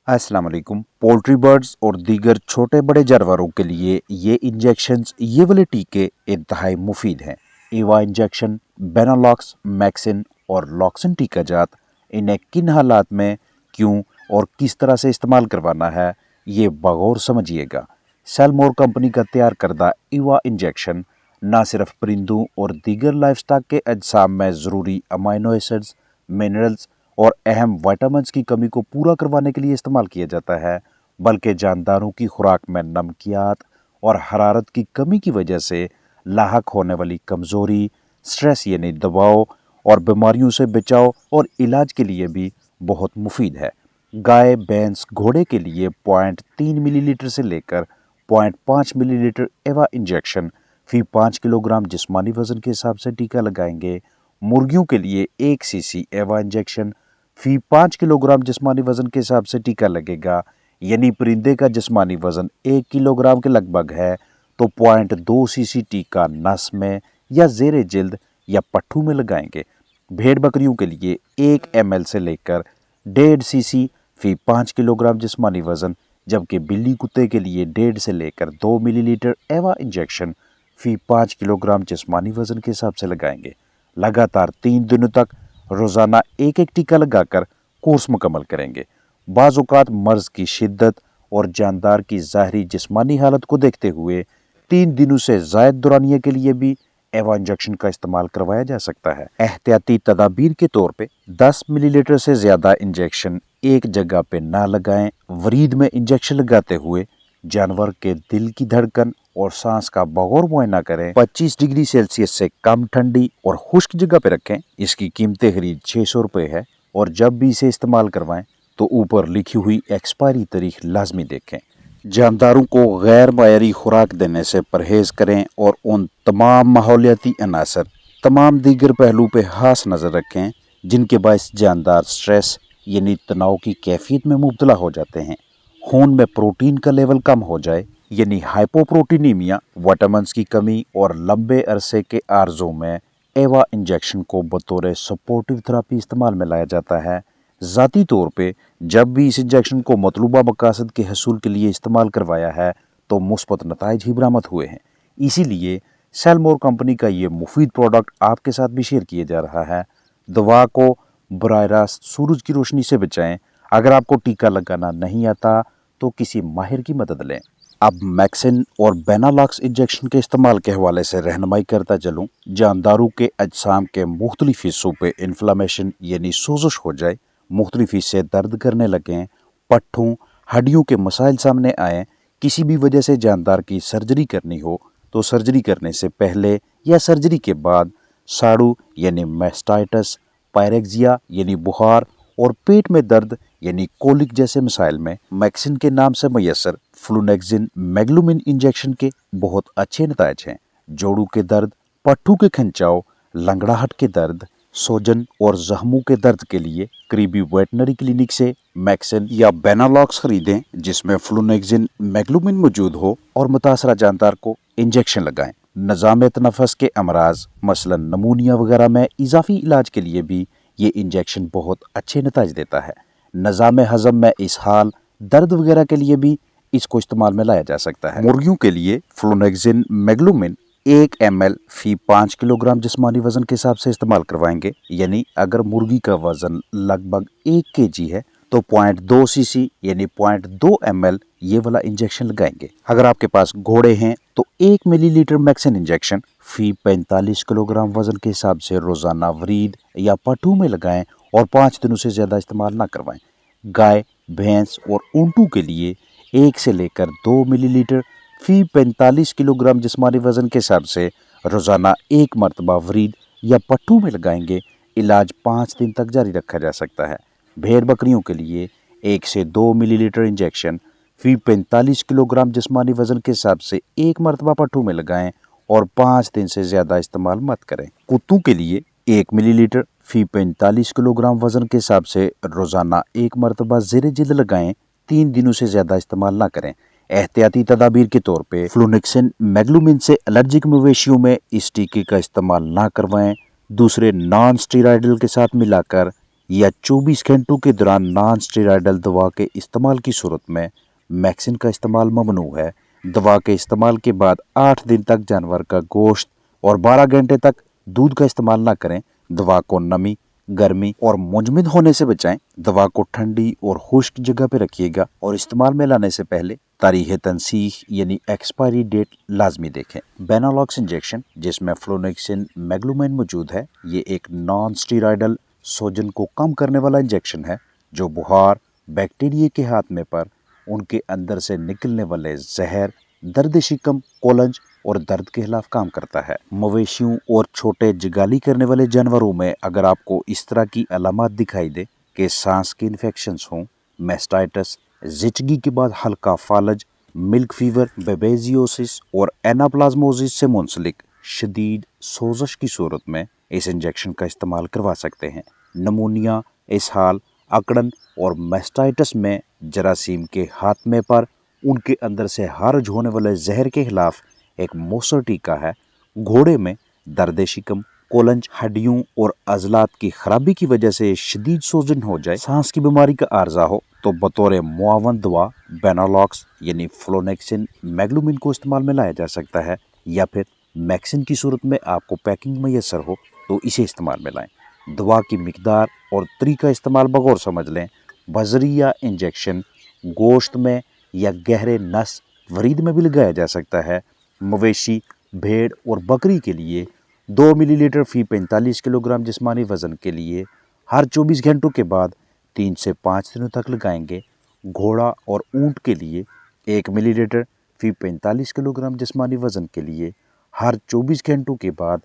अस्सलाम वालेकुम। Poultry birds और दीगर छोटे बड़े जानवरों के लिए ये इंजेक्शंस ये वाले टीके इंतहाई मुफीद हैं। ईवा इंजेक्शन, बेनालॉक्स, मैक्सिन और लॉक्सिन टीका जात इन्हें किन हालात में, क्यों और किस तरह से इस्तेमाल करवाना है, ये बगौर समझिएगा। सेलमोर कंपनी का तैयार करदा ईवा इंजेक्शन न सिर्फ परिंदों और दीगर लाइफस्टॉक के अजसाम में ज़रूरी अमाइनो एसिड्स, मिनरल्स और अहम विटामिन्स की कमी को पूरा करवाने के लिए इस्तेमाल किया जाता है, बल्कि जानदारों की खुराक में नमकियात और हरारत की कमी की वजह से लाहक होने वाली कमज़ोरी, स्ट्रेस यानी दबाव और बीमारियों से बचाव और इलाज के लिए भी बहुत मुफीद है। गाय, भैंस, घोड़े के लिए 0.3 मिलीलीटर से लेकर 0.5 मिलीलीटर एवा इंजेक्शन फी 5 किलोग्राम जिस्मानी वजन के हिसाब से टीका लगाएंगे। मुर्गियों के लिए 1 सीसी एवा इंजेक्शन फी 5 किलोग्राम जिस्मानी वजन के हिसाब से टीका लगेगा। यानी परिंदे का जिस्मानी वजन 1 किलोग्राम के लगभग है तो 0.2 सीसी टीका नस में या जेरे जिल्द या पट्ठू में लगाएंगे। भेड़ बकरियों के लिए 1 ml से लेकर 1.5 सीसी फी 5 किलोग्राम जिस्मानी वजन, जबकि बिल्ली कुत्ते के लिए 1.5 से लेकर 2 मिलीलीटर एवा इंजेक्शन फी 5 किलोग्राम जिस्मानी वजन के हिसाब से लगाएंगे। लगातार 3 दिनों तक रोज़ाना एक एक टीका लगाकर कोर्स मुकम्मल करेंगे। बाज़ औक़ात मर्ज़ की शिद्दत और जानदार की ज़ाहरी जिस्मानी हालत को देखते हुए 3 दिनों से ज़ायद दौरानिया के लिए भी एवा इंजेक्शन का इस्तेमाल करवाया जा सकता है। एहतियाती तदाबीर के तौर पे 10 मिलीलीटर से ज़्यादा इंजेक्शन एक जगह पे ना लगाएं। वरीद में इंजेक्शन लगाते हुए जानवर के दिल की धड़कन और सांस का बगौर मुआयना करें। 25 डिग्री सेल्सियस से कम ठंडी और खुश्क जगह पे रखें। इसकी कीमत खरीद 600 रुपये है और जब भी इसे इस्तेमाल करवाएं तो ऊपर लिखी हुई एक्सपायरी तारीख लाजमी देखें। जानदारों को गैर मायारी खुराक देने से परहेज करें और उन तमाम माहौलियाती अनासर, तमाम दीगर पहलू पे खास नज़र रखें जिनके बायस जानदार स्ट्रेस यानी तनाव की कैफियत में मुब्तला हो जाते हैं। खून में प्रोटीन का लेवल कम हो जाए यानी हाइपोप्रोटीनीमिया, विटामिन्स की कमी और लंबे अरसे के आर्जों में एवा इंजेक्शन को बतौर सपोर्टिव थेरेपी इस्तेमाल में लाया जाता है। ज़ाती तौर पे जब भी इस इंजेक्शन को मतलूबा मकासद के हसूल के लिए इस्तेमाल करवाया है तो मुस्बत नताइज ही बरामद हुए हैं। इसीलिए सेलमोर कंपनी का ये मुफीद प्रोडक्ट आपके साथ भी शेयर किया जा रहा है। दवा को बराह रास्त सूरज की रोशनी से बचाएं। अगर आपको टीका लगाना नहीं आता तो किसी माहिर की मदद लें। अब मैक्सिन और बेनालॉक्स इंजेक्शन के इस्तेमाल के हवाले से रहनुमाई करता चलूँ। जानदारों के अजसाम के मुख्तलिफ हिस्सों पे इन्फ्लामेशन यानी सोजश हो जाए, मुख्तलिफ हिस्से दर्द करने लगें, पट्ठों, हड्डियों के मसाइल सामने आएँ, किसी भी वजह से जानदार की सर्जरी करनी हो तो सर्जरी करने से पहले या सर्जरी के बाद साड़ू यानी मैस्टाइटिस, पायरेक्सिया यानी बुखार और पेट में दर्द यानी कोलिक जैसे मसाइल में मैक्सिन के नाम से मैसर फ्लूनेक्सिन मैग्लूमिन इंजेक्शन के बहुत अच्छे नतायज हैं। जोड़ों के दर्द, पट्ठू के खिंचाव, लंगड़ाहट के दर्द, सोजन और जख्मों के दर्द के लिए करीबी वेटनरी क्लिनिक से मैक्सिन या बेनालॉक्स खरीदें जिसमें फ्लूनेक्सिन मैग्लूमिन मौजूद हो और मुतासरा जानदार को इंजेक्शन लगाएं। निज़ाम तनफ़्फ़ुस के अमराज मसलन नमूनिया वगैरह में इजाफी इलाज के लिए भी ये इंजेक्शन बहुत अच्छे नताइज देता है। निज़ाम हज़म में इसहाल, दर्द वगैरह के लिए भी इसको इस्तेमाल में लाया जा सकता है। मुर्गियों के लिए फ्लूनेक्सिन मैग्लूमिन 1 ml फी 5 किलोग्राम जिस्मानी वजन के हिसाब से इस्तेमाल करवाएंगे। यानी अगर मुर्गी का वजन लगभग 1 kg है तो 0.2 सीसी यानी 0.2 ml ये वाला इंजेक्शन लगाएंगे। अगर आपके पास घोड़े हैं तो 1 मिलीलीटर मैक्सिन इंजेक्शन फी 45 किलोग्राम वजन के हिसाब से रोजाना वरीद या पट्ठू में लगाएं और 5 दिनों से ज्यादा इस्तेमाल ना करवाएं। गाय, भैंस और ऊंटों के लिए 1 से लेकर 2 मिलीलीटर फी 45 किलोग्राम जिस्मानी वजन के हिसाब से रोजाना 1 मरतबा वरीद या पट्ठू में लगाएंगे। इलाज 5 दिन तक जारी रखा जा सकता है। भेड़ बकरियों के लिए 1 से 2 मिलीलीटर इंजेक्शन फी 45 किलोग्राम जिस्मानी वजन के हिसाब से 1 मरतबा पट्ठू में लगाएं और 5 दिन से ज़्यादा इस्तेमाल मत करें। कुत्तों के लिए 1 मिलीलीटर फी 45 किलोग्राम वजन के हिसाब से रोज़ाना 1 मरतबा ज़ेरे जिल्द लगाएं। 3 दिनों से ज़्यादा इस्तेमाल ना करें। एहतियाती तदाबीर के तौर पे फ्लूनेक्सिन मैग्लूमिन से एलर्जिक मवेशियों में इस टीके का इस्तेमाल ना करवाएं। दूसरे नॉन स्टीरॉयडल के साथ मिलाकर या 24 घंटों के दौरान नॉन स्टेरॉयडल दवा के इस्तेमाल की सूरत में मैक्सिन का इस्तेमाल ममनू है। दवा के इस्तेमाल के बाद 8 दिन तक जानवर का गोश्त और 12 घंटे तक दूध का इस्तेमाल ना करें। दवा को नमी, गर्मी और मुंजमद होने से बचाएं। दवा को ठंडी और खुश्क जगह पे रखिएगा और इस्तेमाल में लाने से पहले तारीख तनसीह यानी एक्सपायरी डेट लाजमी देखें। बेनालॉक्स इंजेक्शन जिसमें फ्लोनेक्सिन मैग्लूमेन मौजूद है, ये एक नॉन स्टीरॉयडल सोजन को कम करने वाला इंजेक्शन है जो बुखार, बैक्टीरिया के हाथमे पर उनके अंदर से निकलने वाले जहर, दर्द शिकम, कोलंज और दर्द के खिलाफ काम करता है। मवेशियों और छोटे जगाली करने वाले जानवरों में अगर आपको इस तरह की अलामत दिखाई दे कि सांस के इन्फेक्शंस हों, मेस्टाइटिस, जिचगी के बाद हल्का फालज, मिल्क फीवर, बेबेजियोसिस और एनाप्लाज्मोसिस से मुंसलिक शदीद सोजश की सूरत में इस इंजेक्शन का इस्तेमाल करवा सकते हैं। नमूनिया, इसहाल, अकड़न और मेस्टाइटिस में जरासीम के हाथमे पर उनके अंदर से खारिज होने वाले जहर के खिलाफ एक मौसर टीका है। घोड़े में दर्द शिकम, कोलंज, हड्डियों और अजलात की खराबी की वजह से शदीद सोजन हो जाए, सांस की बीमारी का आर्जा हो, तो बतौर मुआवन दवा बेनालॉक्स यानी फ्लोनेक्सिन मैग्लूमिन को इस्तेमाल में लाया जा सकता है। या फिर मैक्सिन की सूरत में आपको पैकिंग मैसर हो तो इसे इस्तेमाल में लाएं। दवा की मिकदार और तरीका इस्तेमाल बगौर समझ लें। बजरिया इंजेक्शन गोश्त में या गहरे नस वरीद में भी लगाया जा सकता है। मवेशी, भेड़ और बकरी के लिए 2 मिलीलीटर फी 45 किलोग्राम जिस्मानी वज़न के लिए हर 24 घंटों के बाद 3 से 5 दिनों तक लगाएंगे। घोड़ा और ऊंट के लिए 1 मिलीलीटर फी 45 किलोग्राम जिस्मानी वज़न के लिए हर 24 घंटों के बाद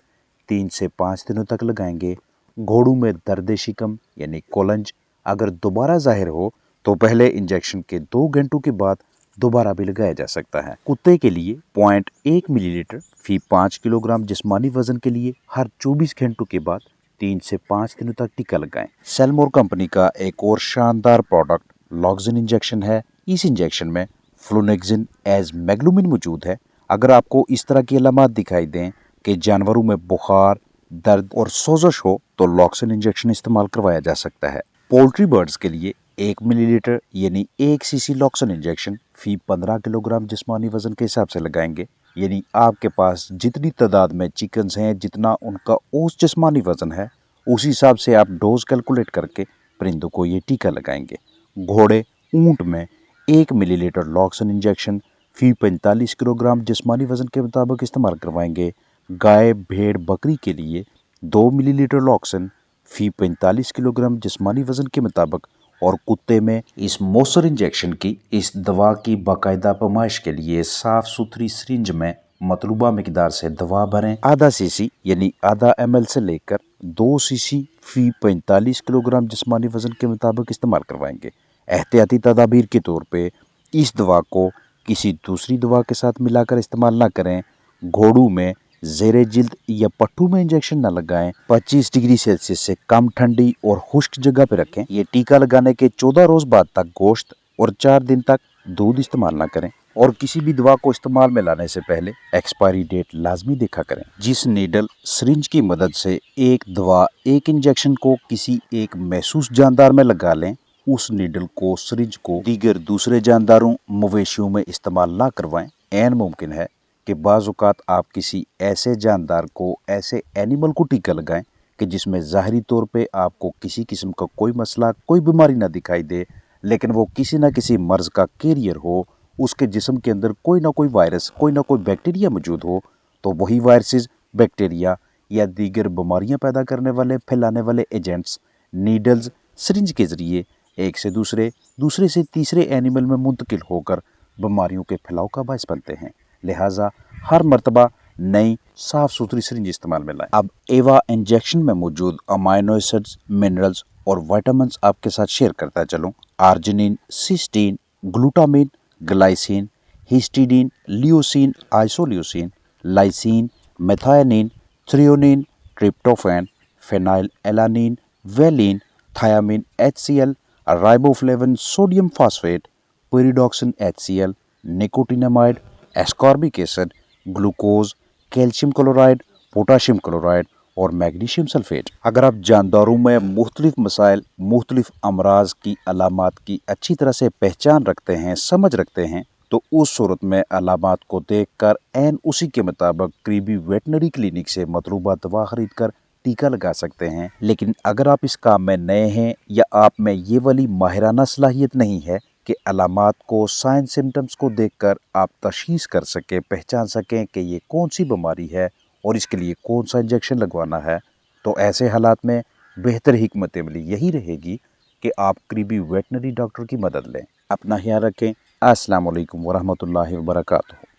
3 से 5 दिनों तक लगाएंगे। घोड़ों में दर्द शिकम यानी कोलंज अगर दोबारा ज़ाहिर हो तो पहले इंजेक्शन के 2 घंटों के बाद दोबारा भी लगाया जा सकता है। कुत्ते के लिए 0.1 मिलीलीटर फी 5 किलोग्राम जिस्मानी वजन के लिए हर 24 घंटों के बाद 3 से 5 दिनों तक टीका लगाएं। सेलमोर कंपनी का एक और शानदार प्रोडक्ट लॉक्सिन इंजेक्शन है। इस इंजेक्शन में फ्लोनेक्सिन एज मैग्लूमिन मौजूद है। अगर आपको इस तरह की अलामत दिखाई दें कि जानवरों में बुखार, दर्द और सोजश हो तो लॉक्सिन इंजेक्शन इस्तेमाल करवाया जा सकता है। पोल्ट्री बर्ड्स के लिए 1 मिलीलीटर यानी 1 सीसी लॉक्सिन इंजेक्शन फी 15 किलोग्राम जिस्मानी वजन के हिसाब से लगाएंगे। यानी आपके पास जितनी तादाद में चिकन्स हैं, जितना उनका औसत जिस्मानी वजन है, उस हिसाब से आप डोज कैलकुलेट करके परिंदों को ये टीका लगाएंगे। घोड़े, ऊंट में 1 मिलीलीटर लॉक्सिन इंजेक्शन फी 45 किलोग्राम जिस्मानी वजन के मुताबिक इस्तेमाल करवाएंगे। गाय, भेड़, बकरी के लिए 2 मिलीलीटर लॉक्सिन फी 45 किलोग्राम जिस्मानी वजन के मुताबिक। और कुत्ते में इस मौसर इंजेक्शन की इस दवा की बाकायदा पैमाइश के लिए साफ सुथरी सिरिंज में मतलूबा मिकदार से दवा भरें। आधा सीसी यानी आधा ml से लेकर 2 सीसी फी 45 किलोग्राम जिस्मानी वजन के मुताबिक इस्तेमाल करवाएंगे। एहतियाती तदाबीर के तौर पे इस दवा को किसी दूसरी दवा के साथ मिलाकर इस्तेमाल ना करें। घोड़ों में ज़ेरे जिल्द या पट्टू में इंजेक्शन न लगाएं। 25 डिग्री सेल्सियस से कम ठंडी और खुश्क जगह पे रखें। ये टीका लगाने के 14 रोज बाद तक गोश्त और 4 दिन तक दूध इस्तेमाल ना करें। और किसी भी दवा को इस्तेमाल में लाने से पहले एक्सपायरी डेट लाजमी देखा करें। जिस नीडल सिरिंज की मदद से एक दवा एक इंजेक्शन को किसी एक महसूस जानदार में लगा लें, उस नीडल को सिरिंज को दीगर दूसरे जानदारों मवेशियों में इस्तेमाल ना करवाएं। ऐन मुमकिन है कि बाज़ औक़ात आप किसी ऐसे जानदार को, ऐसे एनिमल को टीका लगाएं कि जिसमें ज़ाहरी तौर पे आपको किसी किस्म का कोई मसला, कोई बीमारी ना दिखाई दे, लेकिन वो किसी न किसी मर्ज़ का कैरियर हो, उसके जिस्म के अंदर कोई ना कोई वायरस, कोई ना कोई बैक्टीरिया मौजूद हो। तो वही वायरसेस, बैक्टीरिया या दीगर बीमारियाँ पैदा करने वाले, फैलाने वाले एजेंट्स नीडल्स सिरिंज के ज़रिए एक से दूसरे, दूसरे से तीसरे एनिमल में मुंतकिल होकर बीमारियों के फैलाव का बायस बनते हैं। लिहाजा हर मर्तबा नई साफ़ सुथरी सिरिंज इस्तेमाल में लाएं। अब एवा इंजेक्शन में मौजूद अमाइनो एसिड्स, मिनरल्स और विटामिन्स आपके साथ शेयर करता चलूँ। Arginine, cysteine, glutamine, glycine, histidine, leucine, isoleucine, lysine, methionine, threonine, tryptophan, phenylalanine, valine, thiamine HCl, riboflavin, sodium phosphate, pyridoxine HCl, nicotinamide, ascorbic acid, glucose, calcium chloride, potassium chloride اور magnesium sulphate. اگر آپ جانداروں میں مختلف مسائل، مختلف امراض کی علامات کی اچھی طرح سے پہچان رکھتے ہیں، سمجھ رکھتے ہیں، تو اس صورت میں علامات کو دیکھ کر عین اسی کے مطابق قریبی ویٹنری کلینک سے مطلوبہ دوا خرید کر ٹیکہ لگا سکتے ہیں۔ لیکن اگر آپ اس کام میں نئے ہیں یا آپ میں یہ والی ماہرانہ صلاحیت نہیں ہے کہ علامات کو، سائن سمٹمز کو دیکھ کر آپ تشخیص کر سکیں، پہچان سکیں کہ یہ کون سی بیماری ہے اور اس کے لیے کون سا انجیکشن لگوانا ہے، تو ایسے حالات میں بہتر حکمت عملی یہی رہے گی کہ آپ قریبی ویٹنری ڈاکٹر کی مدد لیں۔ اپنا خیال رکھیں۔ السلام علیکم ورحمۃ اللہ وبرکاتہ۔